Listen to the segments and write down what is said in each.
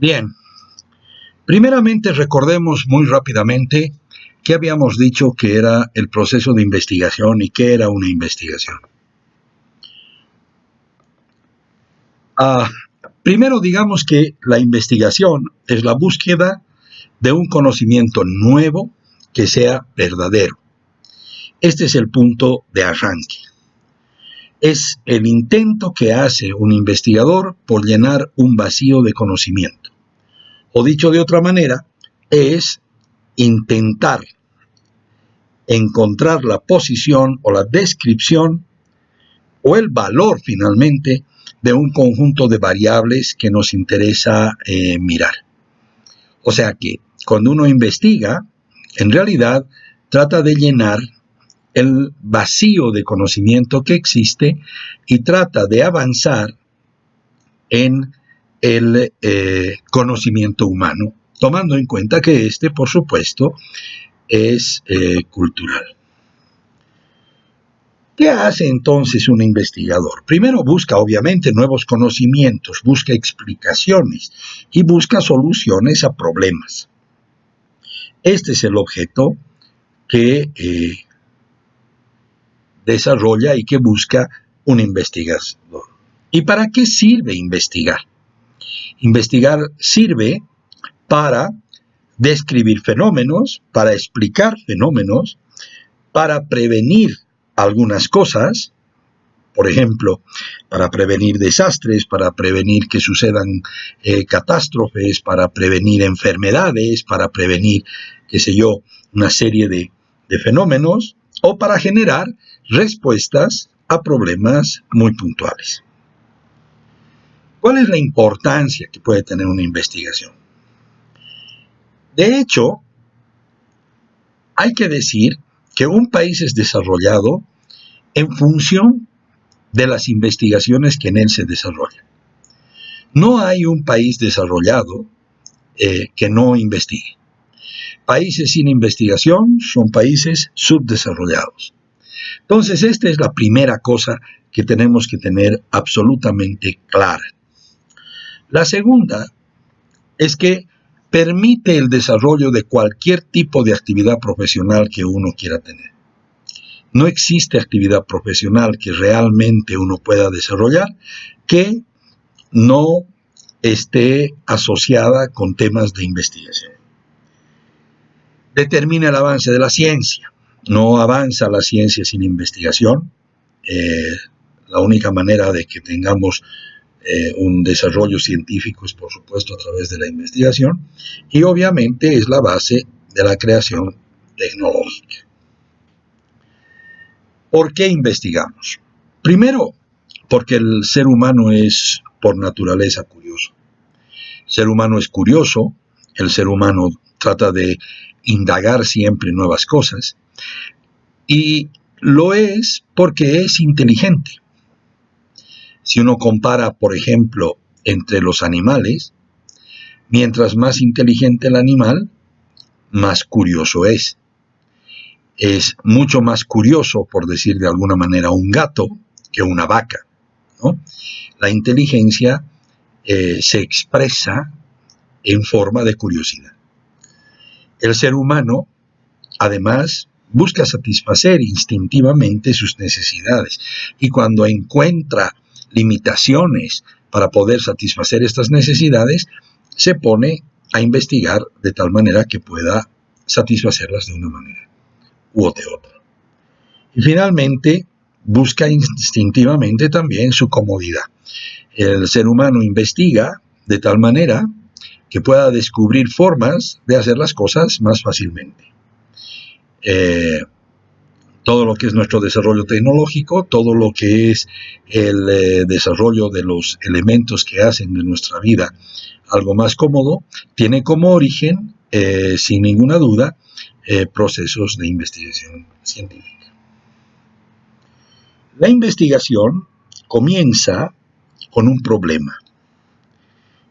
Bien, primeramente recordemos muy rápidamente qué habíamos dicho que era el proceso de investigación y qué era una investigación. Ah, Primero digamos que la investigación es la búsqueda de un conocimiento nuevo que sea verdadero. Este es el punto de arranque. Es el intento que hace un investigador por llenar un vacío de conocimiento. O dicho de otra manera, es intentar encontrar la posición o la descripción o el valor finalmente de un conjunto de variables que nos interesa mirar. O sea que cuando uno investiga, en realidad trata de llenar el vacío de conocimiento que existe y trata de avanzar en el conocimiento humano, tomando en cuenta que este, por supuesto, es cultural. ¿Qué hace entonces un investigador? Primero busca, obviamente, nuevos conocimientos, busca explicaciones y busca soluciones a problemas. Este es el objeto que desarrolla y que busca un investigador. ¿Y para qué sirve investigar? Investigar sirve para describir fenómenos, para explicar fenómenos, para prevenir algunas cosas, por ejemplo, para prevenir desastres, para prevenir que sucedan catástrofes, para prevenir enfermedades, para prevenir, qué sé yo, una serie de fenómenos, o para generar respuestas a problemas muy puntuales. ¿Cuál es la importancia que puede tener una investigación? De hecho, hay que decir que un país es desarrollado en función de las investigaciones que en él se desarrollan. No hay un país desarrollado que no investigue. Países sin investigación son países subdesarrollados. Entonces, esta es la primera cosa que tenemos que tener absolutamente clara. La segunda es que permite el desarrollo de cualquier tipo de actividad profesional que uno quiera tener. No existe actividad profesional que realmente uno pueda desarrollar que no esté asociada con temas de investigación. Determina el avance de la ciencia. No avanza la ciencia sin investigación. La única manera de que tengamos un desarrollo científico es, por supuesto, a través de la investigación y obviamente es la base de la creación tecnológica. ¿Por qué investigamos? Primero, porque el ser humano es por naturaleza curioso. El ser humano es curioso, el ser humano trata de indagar siempre nuevas cosas y lo es porque es inteligente. Si uno compara, por ejemplo, entre los animales, mientras más inteligente el animal, más curioso es. Es mucho más curioso, por decir de alguna manera, un gato que una vaca, ¿no? La inteligencia se expresa en forma de curiosidad. El ser humano, además, busca satisfacer instintivamente sus necesidades y cuando encuentra limitaciones para poder satisfacer estas necesidades, se pone a investigar de tal manera que pueda satisfacerlas de una manera u de otra. Y finalmente, busca instintivamente también su comodidad. El ser humano investiga de tal manera que pueda descubrir formas de hacer las cosas más fácilmente. Todo lo que es nuestro desarrollo tecnológico, todo lo que es el desarrollo de los elementos que hacen de nuestra vida algo más cómodo, tiene como origen, sin ninguna duda, procesos de investigación científica. La investigación comienza con un problema.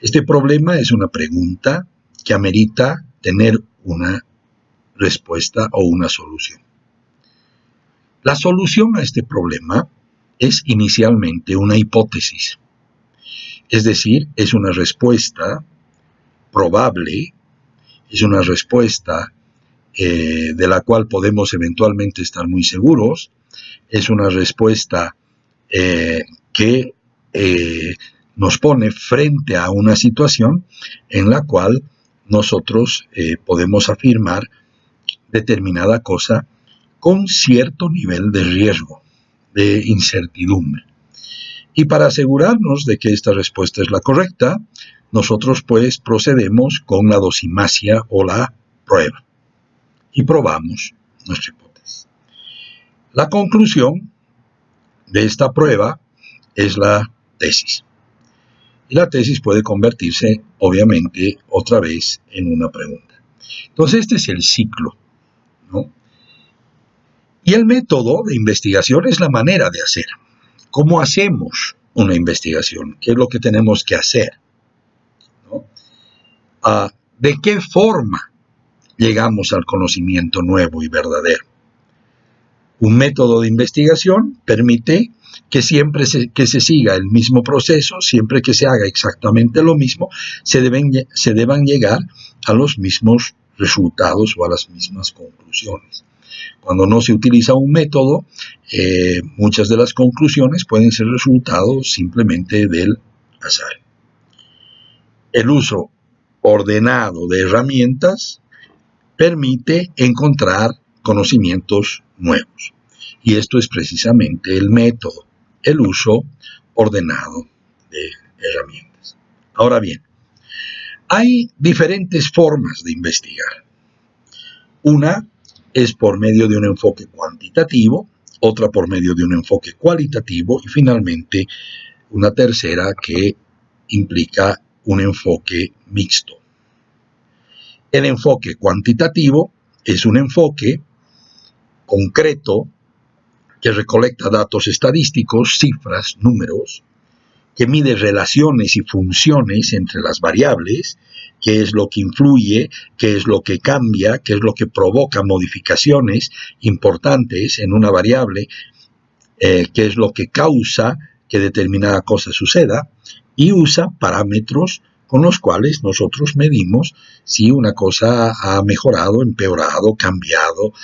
Este problema es una pregunta que amerita tener una respuesta o una solución. La solución a este problema es inicialmente una hipótesis, es decir, es una respuesta probable, es una respuesta de la cual podemos eventualmente estar muy seguros, es una respuesta que nos pone frente a una situación en la cual nosotros podemos afirmar determinada cosa con cierto nivel de riesgo, de incertidumbre. Y para asegurarnos de que esta respuesta es la correcta, nosotros pues procedemos con la dosimasia o la prueba y probamos nuestra hipótesis. La conclusión de esta prueba es la tesis. Y la tesis puede convertirse, obviamente, otra vez en una pregunta. Entonces, este es el ciclo, ¿no? Y el método de investigación es la manera de hacer. ¿Cómo hacemos una investigación? ¿Qué es lo que tenemos que hacer? ¿No? ¿De qué forma llegamos al conocimiento nuevo y verdadero? Un método de investigación permite que siempre que se siga el mismo proceso, siempre que se haga exactamente lo mismo, se deban llegar a los mismos resultados o a las mismas conclusiones. Cuando no se utiliza un método, muchas de las conclusiones pueden ser resultado simplemente del azar. El uso ordenado de herramientas permite encontrar conocimientos nuevos. Y esto es precisamente el método, el uso ordenado de herramientas. Ahora bien, hay diferentes formas de investigar. Una es por medio de un enfoque cuantitativo, otra por medio de un enfoque cualitativo y finalmente una tercera que implica un enfoque mixto. El enfoque cuantitativo es un enfoque concreto que recolecta datos estadísticos, cifras, números, que mide relaciones y funciones entre las variables, qué es lo que influye, qué es lo que cambia, qué es lo que provoca modificaciones importantes en una variable, qué es lo que causa que determinada cosa suceda, y usa parámetros con los cuales nosotros medimos si una cosa ha mejorado, empeorado, cambiado,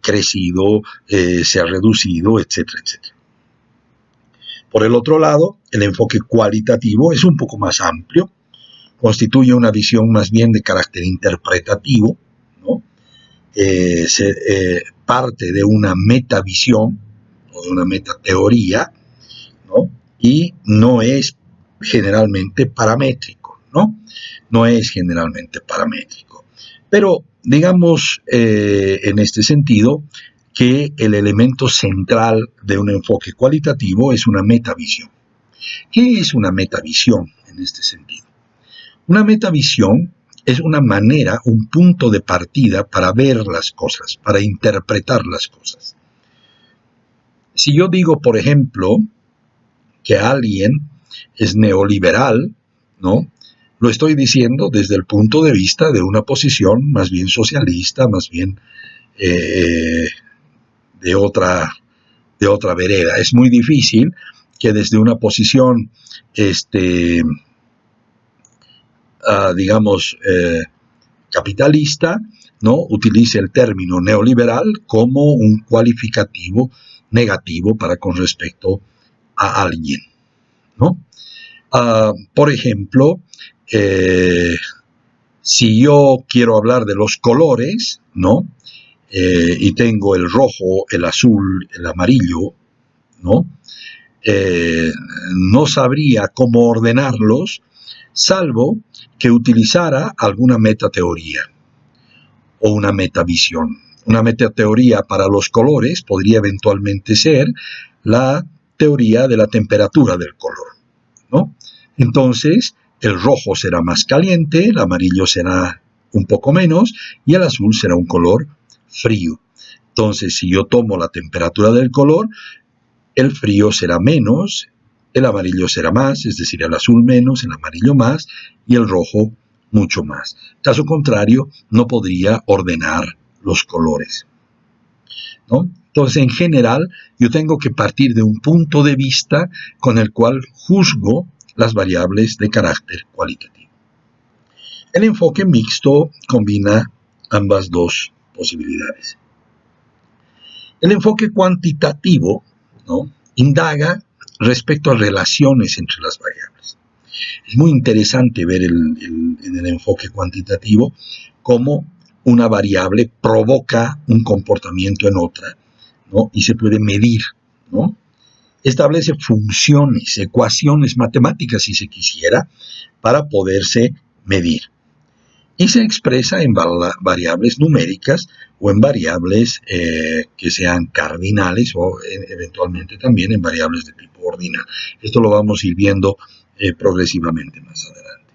crecido, se ha reducido, etcétera, etcétera. Por el otro lado, el enfoque cualitativo es un poco más amplio, constituye una visión más bien de carácter interpretativo, ¿no? Parte de una metavisión o de una metateoría, ¿no? Y no es generalmente paramétrico, ¿no? No es generalmente paramétrico. Pero digamos en este sentido que el elemento central de un enfoque cualitativo es una metavisión. ¿Qué es una metavisión en este sentido? Una metavisión es una manera, un punto de partida para ver las cosas, para interpretar las cosas. Si yo digo, por ejemplo, que alguien es neoliberal, ¿no? Lo estoy diciendo desde el punto de vista de una posición más bien socialista, más bien de otra vereda. Es muy difícil que desde una posición, digamos, capitalista, ¿no? Utilice el término neoliberal como un cualificativo negativo para con respecto a alguien, ¿no? Por ejemplo, si yo quiero hablar de los colores, ¿no? Y tengo el rojo, el azul, el amarillo, ¿no? No sabría cómo ordenarlos, salvo que utilizara alguna metateoría o una metavisión. Una metateoría para los colores podría eventualmente ser la teoría de la temperatura del color, ¿no? Entonces, el rojo será más caliente, el amarillo será un poco menos y el azul será un color frío. Entonces, si yo tomo la temperatura del color, el frío será menos, el amarillo será más, es decir, el azul menos, el amarillo más y el rojo mucho más. Caso contrario, no podría ordenar los colores, ¿no? Entonces, en general, yo tengo que partir de un punto de vista con el cual juzgo las variables de carácter cualitativo. El enfoque mixto combina ambas dos posibilidades. El enfoque cuantitativo, ¿no?, indaga respecto a relaciones entre las variables. Es muy interesante ver en el enfoque cuantitativo cómo una variable provoca un comportamiento en otra, ¿no?, y se puede medir, ¿no? Establece funciones, ecuaciones matemáticas, si se quisiera, para poderse medir. Y se expresa en variables numéricas o en variables que sean cardinales o eventualmente también en variables de tipo ordinal. Esto lo vamos a ir viendo progresivamente más adelante.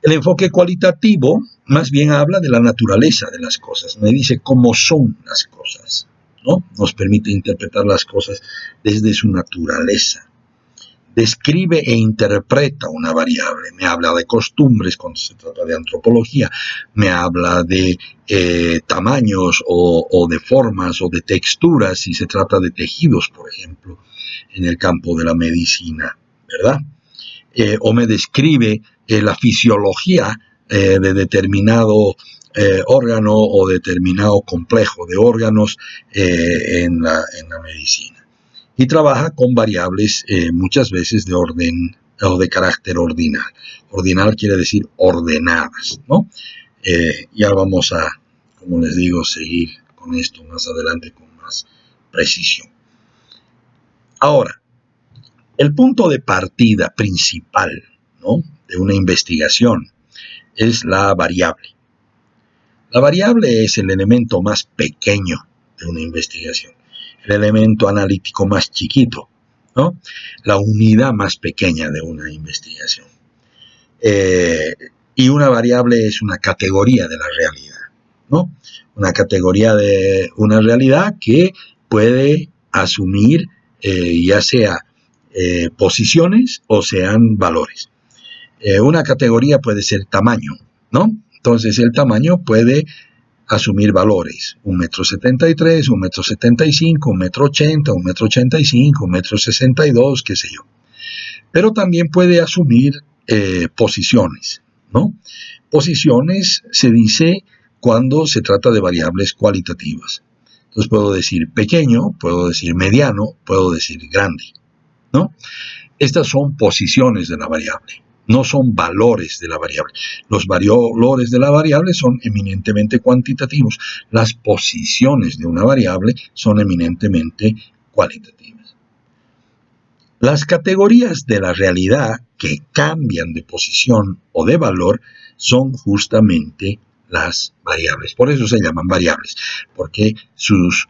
El enfoque cualitativo más bien habla de la naturaleza de las cosas, me dice cómo son las cosas, ¿no? Nos permite interpretar las cosas desde su naturaleza. Describe e interpreta una variable, me habla de costumbres cuando se trata de antropología, me habla de tamaños o de formas o de texturas si se trata de tejidos, por ejemplo, en el campo de la medicina, ¿verdad? O me describe la fisiología de determinado órgano o determinado complejo de órganos en la medicina. Y trabaja con variables muchas veces de orden o de carácter ordinal. Ordinal quiere decir ordenadas, ¿no? Ya vamos a, como les digo, seguir con esto más adelante con más precisión. Ahora, el punto de partida principal, ¿no?, de una investigación es la variable. La variable es el elemento más pequeño de una investigación, el elemento analítico más chiquito, ¿no?, la unidad más pequeña de una investigación. Y una variable es una categoría de la realidad, ¿no? Una categoría de una realidad que puede asumir ya sea posiciones o sean valores. Una categoría puede ser tamaño, ¿no? Entonces el tamaño puede asumir valores, 1,73 m, 1,75 m, 1,80 m, 1,85 m, 1,62 m, qué sé yo. Pero también puede asumir posiciones, ¿no? Posiciones se dice cuando se trata de variables cualitativas. Entonces puedo decir pequeño, puedo decir mediano, puedo decir grande, ¿no? Estas son posiciones de la variable, no son valores de la variable. Los valores de la variable son eminentemente cuantitativos. Las posiciones de una variable son eminentemente cualitativas. Las categorías de la realidad que cambian de posición o de valor son justamente las variables. Por eso se llaman variables, porque sus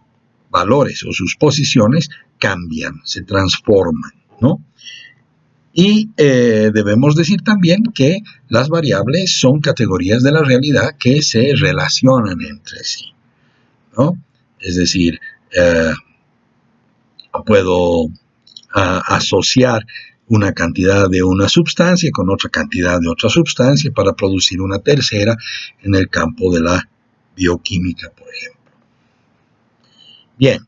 valores o sus posiciones cambian, se transforman, ¿no? Y debemos decir también que las variables son categorías de la realidad que se relacionan entre sí, ¿no? Es decir, puedo asociar una cantidad de una sustancia con otra cantidad de otra sustancia para producir una tercera en el campo de la bioquímica, por ejemplo. Bien.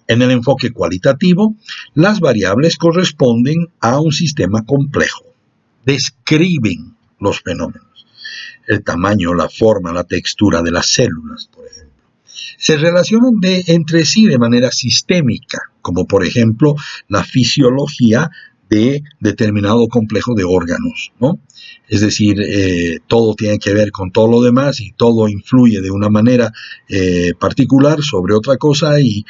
En el enfoque cualitativo, las variables corresponden a un sistema complejo. Describen los fenómenos. El tamaño, la forma, la textura de las células, por ejemplo. Se relacionan entre sí de manera sistémica, como por ejemplo la fisiología de determinado complejo de órganos, ¿no? Es decir, todo tiene que ver con todo lo demás y todo influye de una manera particular sobre otra cosa y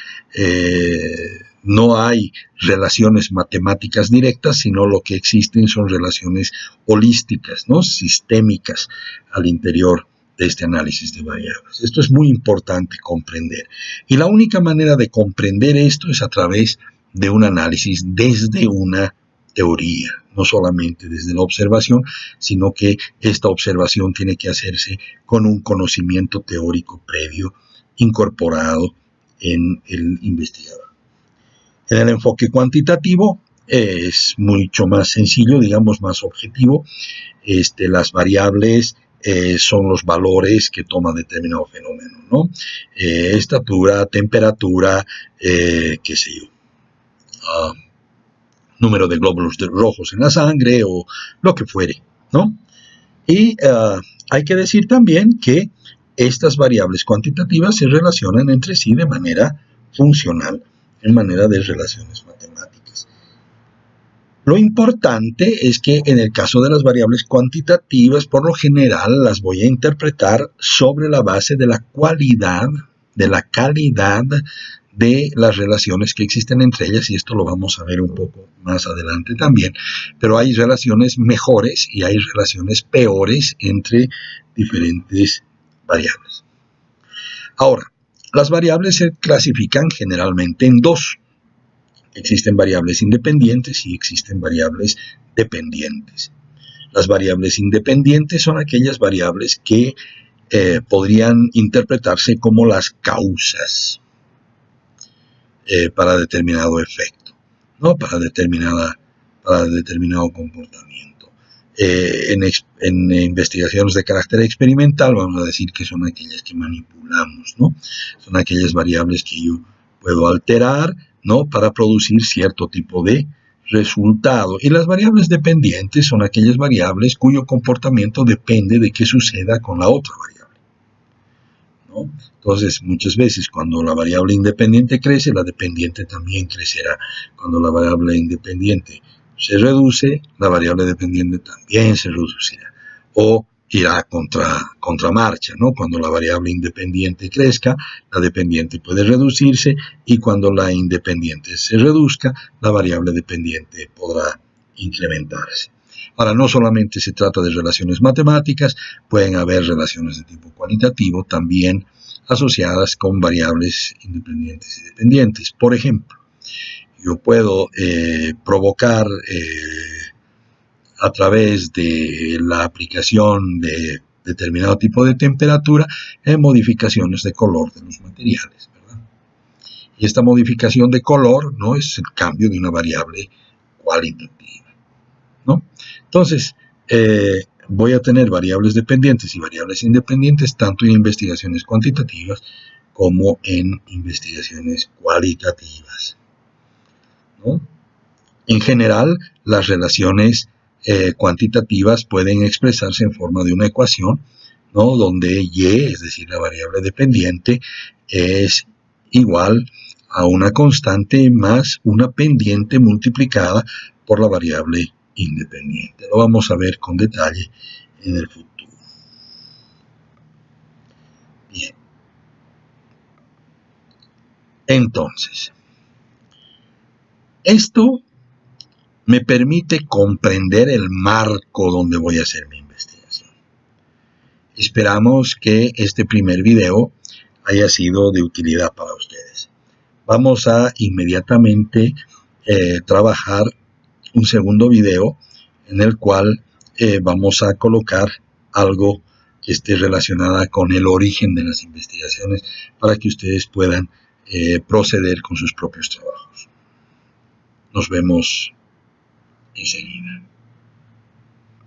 no hay relaciones matemáticas directas, sino lo que existen son relaciones holísticas, ¿no?, sistémicas al interior de este análisis de variables. Esto es muy importante comprender. Y la única manera de comprender esto es a través de un análisis desde una teoría, no solamente desde la observación, sino que esta observación tiene que hacerse con un conocimiento teórico previo incorporado en el investigador. En el enfoque cuantitativo es mucho más sencillo, digamos, más objetivo. Las variables son los valores que toma determinado fenómeno, ¿no? Estatura, temperatura, qué sé yo, número de glóbulos rojos en la sangre o lo que fuere, ¿no? Y hay que decir también que estas variables cuantitativas se relacionan entre sí de manera funcional, en manera de relaciones matemáticas. Lo importante es que en el caso de las variables cuantitativas, por lo general las voy a interpretar sobre la base de la cualidad, de la calidad de las relaciones que existen entre ellas, y esto lo vamos a ver un poco más adelante también, pero hay relaciones mejores y hay relaciones peores entre diferentes variables. Ahora, las variables se clasifican generalmente en dos. Existen variables independientes y existen variables dependientes. Las variables independientes son aquellas variables que podrían interpretarse como las causas para determinado efecto, ¿no? Para determinado comportamiento. En investigaciones de carácter experimental vamos a decir que son aquellas que manipulamos, ¿no? Son aquellas variables que yo puedo alterar, ¿no? Para producir cierto tipo de resultado. Y las variables dependientes son aquellas variables cuyo comportamiento depende de qué suceda con la otra variable, ¿no? Entonces, muchas veces cuando la variable independiente crece, la dependiente también crecerá. Cuando la variable independiente se reduce, la variable dependiente también se reducirá. O irá contra marcha, ¿no? Cuando la variable independiente crezca, la dependiente puede reducirse, y cuando la independiente se reduzca, la variable dependiente podrá incrementarse. Ahora, no solamente se trata de relaciones matemáticas, pueden haber relaciones de tipo cualitativo también asociadas con variables independientes y dependientes. Por ejemplo, yo puedo provocar a través de la aplicación de determinado tipo de temperatura modificaciones de color de los materiales, ¿verdad? Y esta modificación de color no es el cambio de una variable cualitativa, ¿no? Entonces, voy a tener variables dependientes y variables independientes tanto en investigaciones cuantitativas como en investigaciones cualitativas, ¿no? En general, las relaciones cuantitativas pueden expresarse en forma de una ecuación, ¿no? Donde y, es decir, la variable dependiente, es igual a una constante más una pendiente multiplicada por la variable independiente. Lo vamos a ver con detalle en el futuro. Bien. Entonces, esto me permite comprender el marco donde voy a hacer mi investigación. Esperamos que este primer video haya sido de utilidad para ustedes. Vamos a inmediatamente trabajar un segundo video en el cual vamos a colocar algo que esté relacionada con el origen de las investigaciones para que ustedes puedan proceder con sus propios trabajos. Nos vemos enseguida.